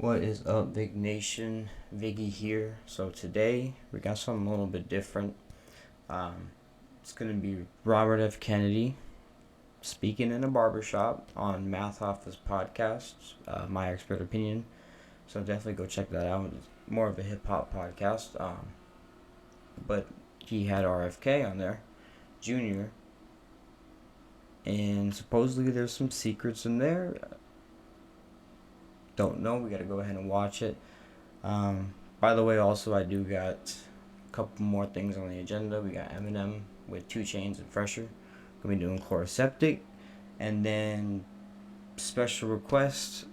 What is up, Big Nation? Vieques here. So today we got something a little bit different. It's gonna be Robert F. Kennedy speaking in a barbershop on Math Office podcast. My expert opinion. So definitely go check that out. It's more of a hip hop podcast. But he had RFK on there, Jr. And supposedly there's some secrets in there. Don't know. We gotta go ahead and watch it. By the way, also I do got a couple more things on the agenda. We got Eminem with 2 Chainz and Fresher. Gonna be doing Chloroseptic, and then special request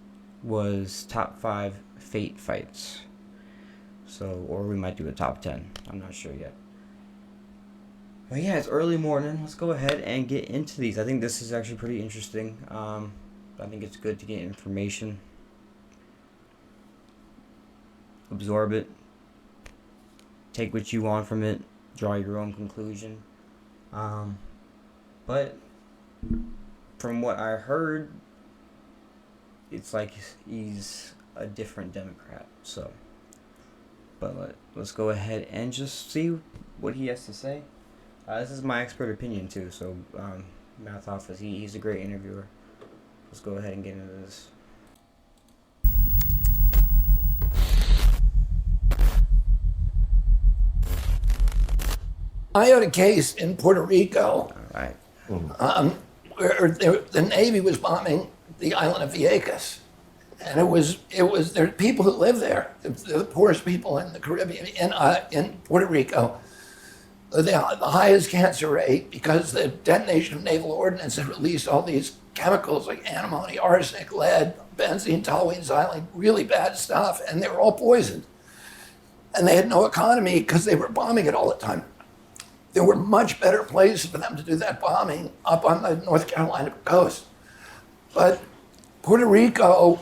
was top 5 Fate fights. So, or we might do a top 10. I'm not sure yet. But yeah, it's early morning. Let's go ahead and get into these. I think this is actually pretty interesting. I think it's good to get information, absorb it, take what you want from it, draw your own conclusion. But from what I heard, it's like he's a different Democrat. So, but let's go ahead and just see what he has to say. This is my expert opinion too. So, Math Office, he's a great interviewer. Let's go ahead and get into this. I had a case in Puerto Rico All right. where the Navy was bombing the island of Vieques. And there are people that live there, they're the poorest people in the Caribbean, in Puerto Rico. The highest cancer rate because the detonation of naval ordnance had released all these chemicals like antimony, arsenic, lead, benzene, toluene, xylene, really bad stuff, and they were all poisoned. And they had no economy because they were bombing it all the time. There were much better places for them to do that bombing up on the North Carolina coast. But Puerto Rico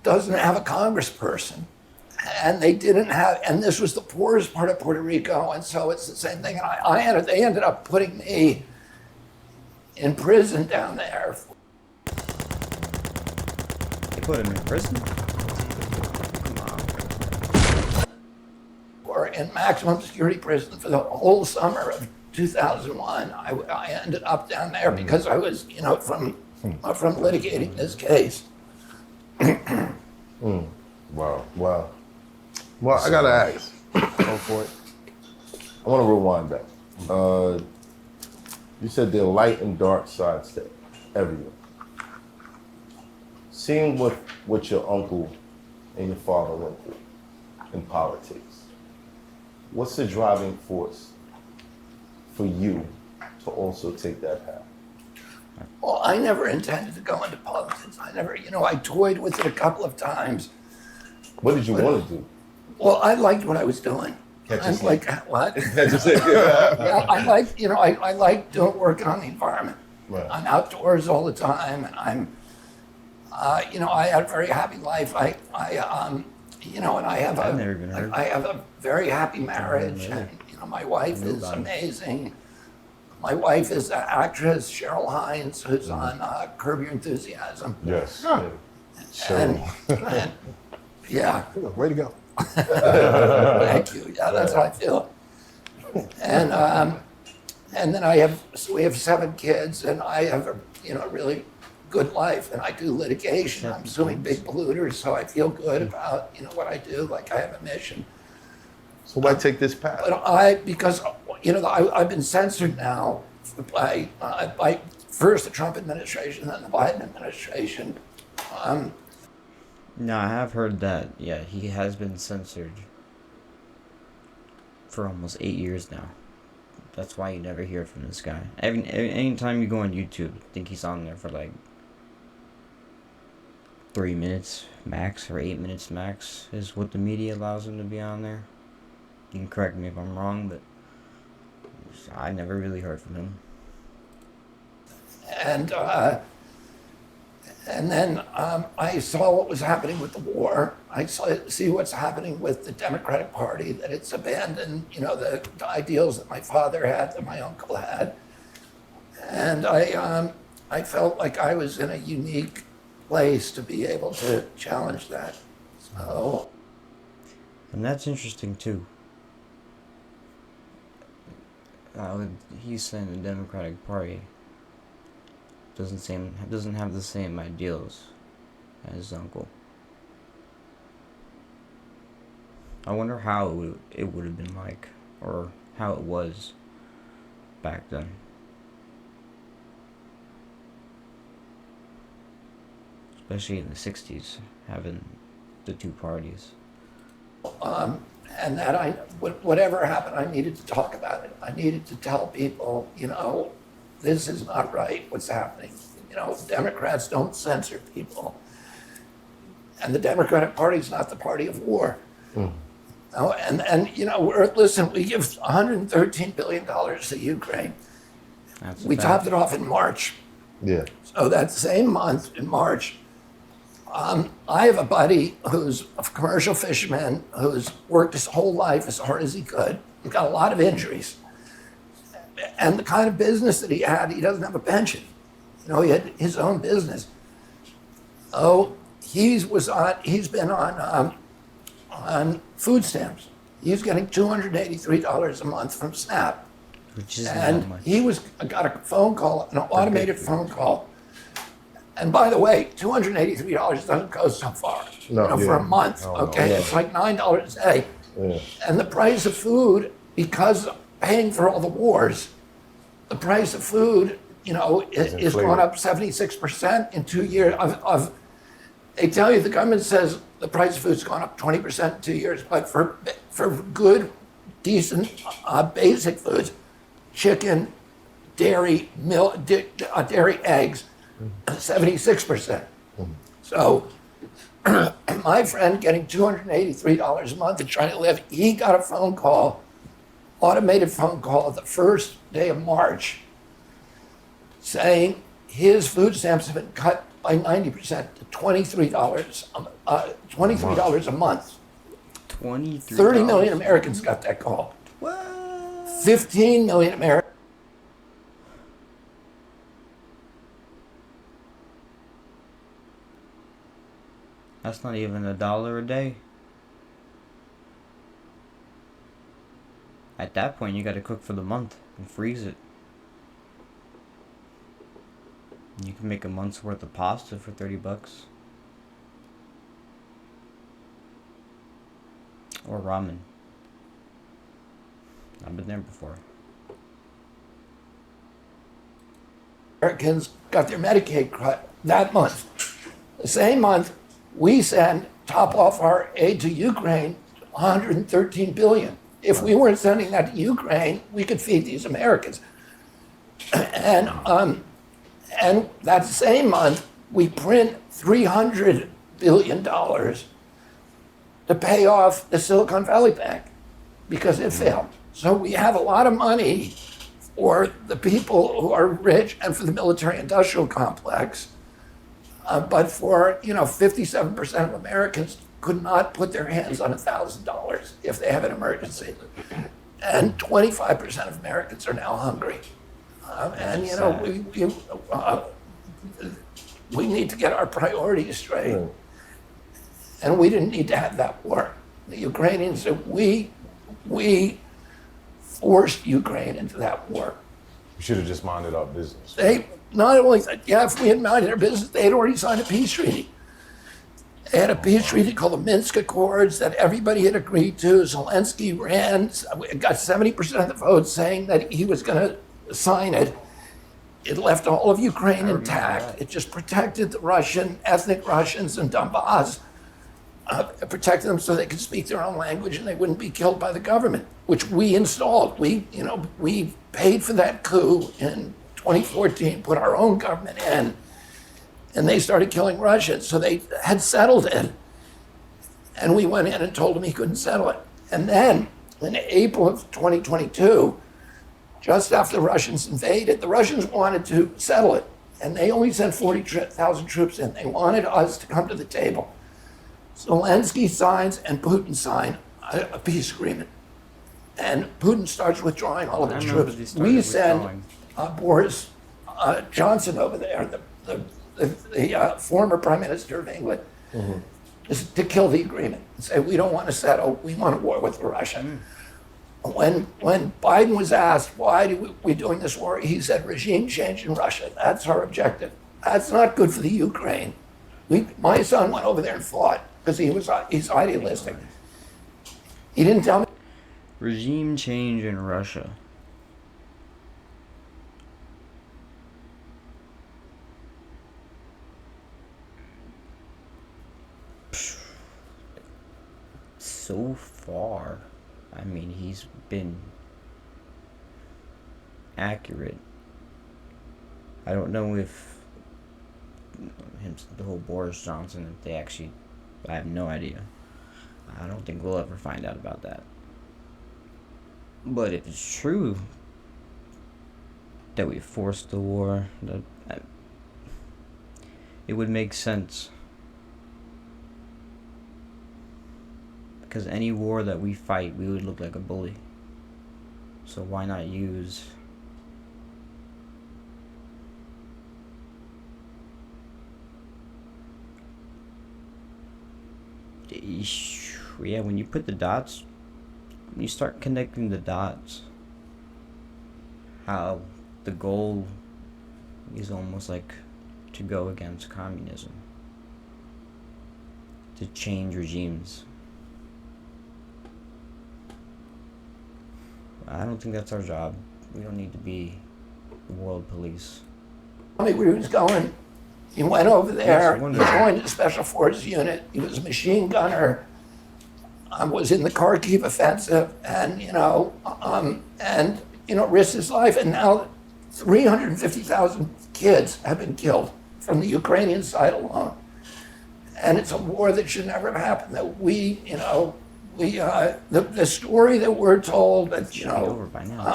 doesn't have a congressperson. And they didn't have, and this was the poorest part of Puerto Rico, and so it's the same thing. They ended up putting me in prison down there. They put him in prison? Or in maximum security prison for the whole summer of 2001. I ended up down there because I was, from litigating this case. Wow. Well, I gotta ask. Go for it. I want to rewind back. You said there are light and dark sides to everyone. Seeing what your uncle and your father went through in politics, what's the driving force for you to also take that path? Well, I never intended to go into politics. I toyed with it a couple of times. What did you want to do? Well, I liked what I was doing. Catch a like, what? Catch a snake. Yeah, I like doing working on the environment. Right. I'm outdoors all the time, and I had a very happy life. And I have I've never even heard. I have a very happy marriage, and my wife is amazing. My wife is an actress, Cheryl Hines, who's on Curb Your Enthusiasm. Yes. And, yeah. Way to go. Thank you. Yeah, that's how I feel. And then we have 7 kids, and I have a really good life, and I do litigation. I'm suing big polluters, so I feel good about what I do. Like I have a mission. So why take this path? But because I've been censored now by first the Trump administration, then the Biden administration. No, I have heard that. Yeah, he has been censored for almost 8 years now. That's why you never hear from this guy. Anytime you go on YouTube, I think he's on there for like 3 minutes max or 8 minutes max is what the media allows him to be on there. You can correct me if I'm wrong, but I never really heard from him. And then I saw what was happening with the war. I see what's happening with the Democratic Party, that it's abandoned, the ideals that my father had, that my uncle had. And I felt like I was in a unique place to be able to challenge that. So, And that's interesting too. He's saying the Democratic Party doesn't have the same ideals as his uncle. I wonder how it would have been like, or how it was back then. Especially in the 60s, having the two parties. and that whatever happened, I needed to talk about it. I needed to tell people, this is not right, what's happening. Democrats don't censor people. And the Democratic Party is not the party of war. Listen, we give $113 billion to Ukraine. We topped it off in March. Yeah. So that same month in March, I have a buddy who's a commercial fisherman who's worked his whole life as hard as he could. He's got a lot of injuries. And the kind of business that he had, he doesn't have a pension. He had his own business. Oh, he's been on food stamps. He's getting $283 a month from SNAP. Which is And not much. he got a phone call, an automated phone call. And by the way, $283 doesn't go so far, for a month, okay? yeah. It's like $9 a day. Yeah. And the price of food, because paying for all the wars, the price of food, is going up 76% in 2 years. They tell you, the government says the price of food's gone up 20% in 2 years, but for good, decent, basic foods, chicken, dairy, milk, dairy, eggs, 76%. So my friend getting $283 a month and trying to live, he got a phone call, automated phone call the first day of March saying his food stamps have been cut by 90% to $23 a month. 23. 30 million Americans got that call. What? 15 million Americans. That's not even $1 a day. At that point, you got to cook for the month and freeze it. You can make a month's worth of pasta for $30. Or ramen. I've been there before. Americans got their Medicaid cut that month. The same month, we top off our aid to Ukraine, $113 billion. If we weren't sending that to Ukraine, we could feed these Americans. And that same month, we print $300 billion to pay off the Silicon Valley Bank because it failed. So we have a lot of money for the people who are rich and for the military-industrial complex. But for, 57% of Americans could not put their hands on $1,000 if they have an emergency. And 25% of Americans are now hungry. We need to get our priorities straight. Right. And we didn't need to have that war. The Ukrainians said, we forced Ukraine into that war. We should have just minded our business. They not only, if we had minded our business, they had already signed a peace treaty. They had a peace treaty called the Minsk Accords that everybody had agreed to. Zelensky got 70% of the votes saying that he was going to sign it. It left all of Ukraine intact. It just protected the ethnic Russians in Donbass. It protected them so they could speak their own language and they wouldn't be killed by the government, which we installed. We paid for that coup in 2014, put our own government in, and they started killing Russians. So they had settled it. And we went in and told him he couldn't settle it. And then in April of 2022, just after the Russians invaded, the Russians wanted to settle it. And they only sent 40,000 troops in. They wanted us to come to the table. Zelensky signs and Putin sign a peace agreement. And Putin starts withdrawing all of his troops. We send Boris Johnson over there, the the former Prime Minister of England, is to kill the agreement and say, we don't want to settle, we want a war with Russia. When Biden was asked, why are we doing this war? He said, regime change in Russia. That's our objective. That's not good for the Ukraine. My son went over there and fought because he's idealistic. He didn't tell me. Regime change in Russia. So far, I mean, he's been accurate. I don't know if the whole Boris Johnson, if they actually, I have no idea. I don't think we'll ever find out about that. But if it's true that we forced the war, it would make sense. Because any war that we fight, we would look like a bully. So why not use yeah, when you put the dots, when you start connecting the dots, how the goal is almost like to go against communism, to change regimes. I don't think that's our job. We don't need to be the world police. Where he was going. He went over there, he joined the Special Forces unit, he was a machine gunner, was in the Kharkiv offensive, and risked his life, and now 350,000 kids have been killed from the Ukrainian side alone. And it's a war that should never have happened, that the story that we're told that,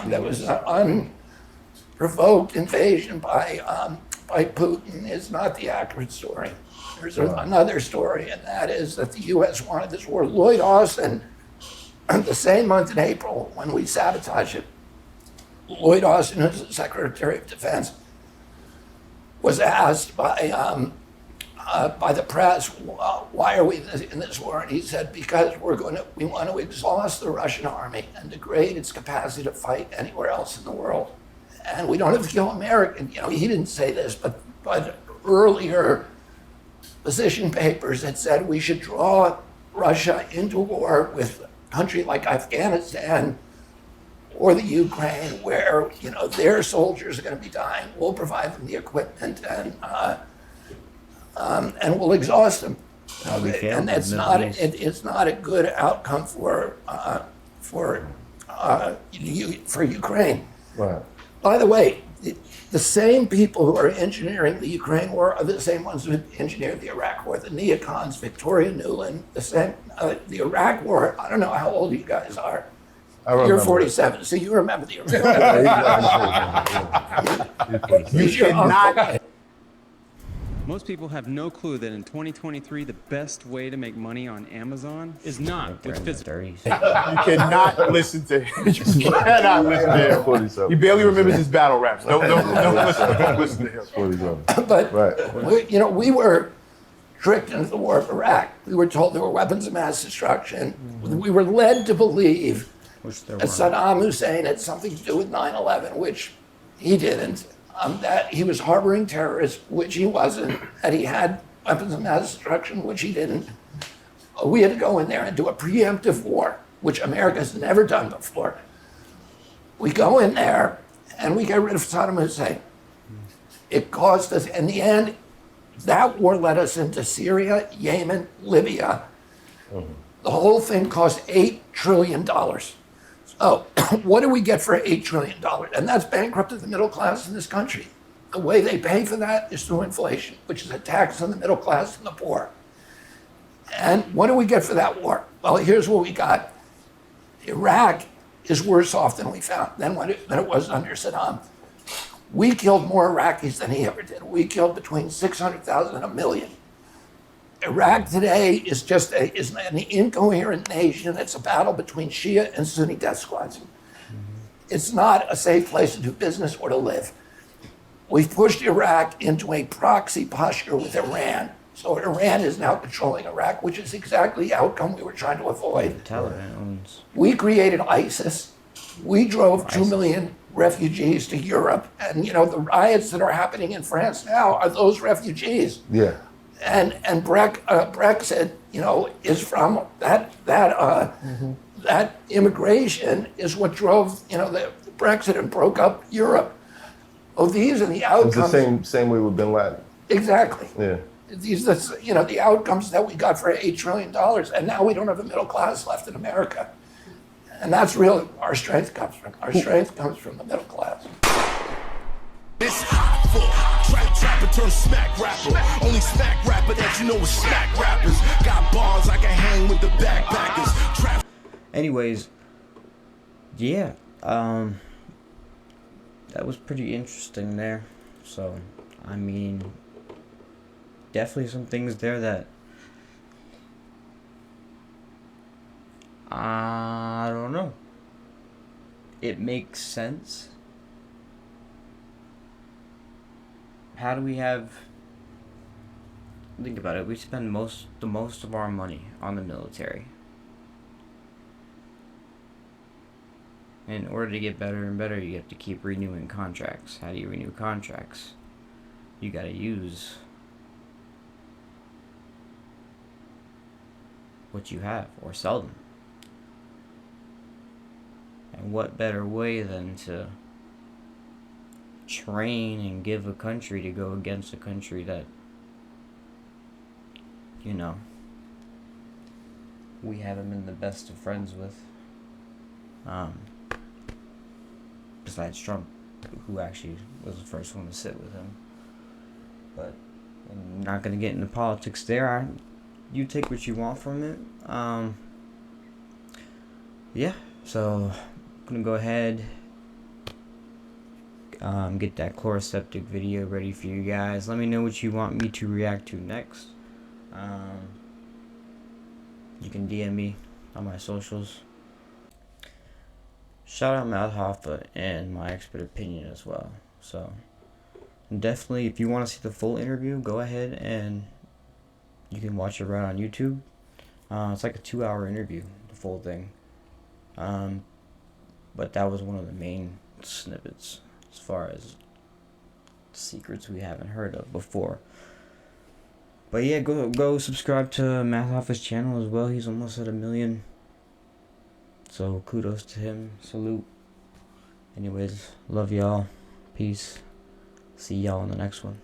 there was an unprovoked invasion by Putin is not the accurate story. There's another story, and that is that the U.S. wanted this war. Lloyd Austin, the same month in April when we sabotaged it, Lloyd Austin, who's the Secretary of Defense, was asked by the press, why are we in this war? And he said, because we want to exhaust the Russian army and degrade its capacity to fight anywhere else in the world. And we don't have to kill Americans. He didn't say this, but earlier position papers had said we should draw Russia into war with a country like Afghanistan or the Ukraine, where their soldiers are going to be dying. We'll provide them the equipment and we'll exhaust them. And that's it's not a good outcome for Ukraine. Right. By the way, the same people who are engineering the Ukraine war are the same ones who engineered the Iraq war. The Neocons, Victoria Nuland, the Iraq war. I don't know how old you guys are. You're 47, so you remember the Iraq war. You cannot. Most people have no clue that in 2023, the best way to make money on Amazon is not with physical. You cannot listen to him. You cannot listen to him. He barely remembers his battle raps. Don't listen to him. But we were tricked into the war of Iraq. We were told there were weapons of mass destruction. We were led to believe that Saddam Hussein had something to do with 9/11, which he didn't. That he was harboring terrorists, which he wasn't, that he had weapons of mass destruction, which he didn't. We had to go in there and do a preemptive war, which America's never done before. We go in there and we get rid of Saddam Hussein. It cost us, in the end, that war led us into Syria, Yemen, Libya. The whole thing cost $8 trillion. So what do we get for $8 trillion? And that's bankrupted the middle class in this country. The way they pay for that is through inflation, which is a tax on the middle class and the poor. And what do we get for that war? Well, here's what we got. Iraq is worse off than it was under Saddam. We killed more Iraqis than he ever did. We killed between 600,000 and 1 million. Iraq today is just is an incoherent nation. It's a battle between Shia and Sunni death squads. It's not a safe place to do business or to live. We've pushed Iraq into a proxy posture with Iran. So Iran is now controlling Iraq, which is exactly the outcome we were trying to avoid. Taliban owns. We created ISIS. We drove 2 million refugees to Europe. And, you know, the riots that are happening in France now are those refugees. Yeah. And Brexit, you know, is from that immigration is what drove, you know, the Brexit and broke up Europe. Oh, these are the outcomes. It's the same way with Bin Laden. Exactly. Yeah. These, that's, you know, the outcomes that we got for $8 trillion, and now we don't have a middle class left in America. And that's really our strength comes from. Our strength comes from the middle class. It's hot for trapper turn smack rapper. Only smack rapper that you know is smack rappers. Got bars I can hang with the backpackers. Anyways, yeah, that was pretty interesting there. So, I mean, definitely some things there that I don't know. It makes sense. How do we have... Think about it. We spend the most of our money on the military. In order to get better and better, you have to keep renewing contracts. How do you renew contracts? You gotta use what you have or sell them. And what better way than to train and give a country to go against a country that, you know, we haven't been the best of friends with. Besides Trump, who actually was the first one to sit with him. But I'm not going to get into politics there. You take what you want from it. Yeah, so I'm going to go ahead, get that chloroseptic video ready for you guys. Let me know what you want me to react to next. You can DM me on my socials. Shout out Matt Hoffa and my expert opinion as well. So definitely, if you want to see the full interview, go ahead and you can watch it right on YouTube. It's like a 2-hour interview, the full thing. But that was one of the main snippets as far as secrets we haven't heard of before. But yeah, go subscribe to Matt Hoffa's channel as well. He's almost at 1 million. So kudos to him. Salute. Anyways, love y'all. Peace. See y'all in the next one.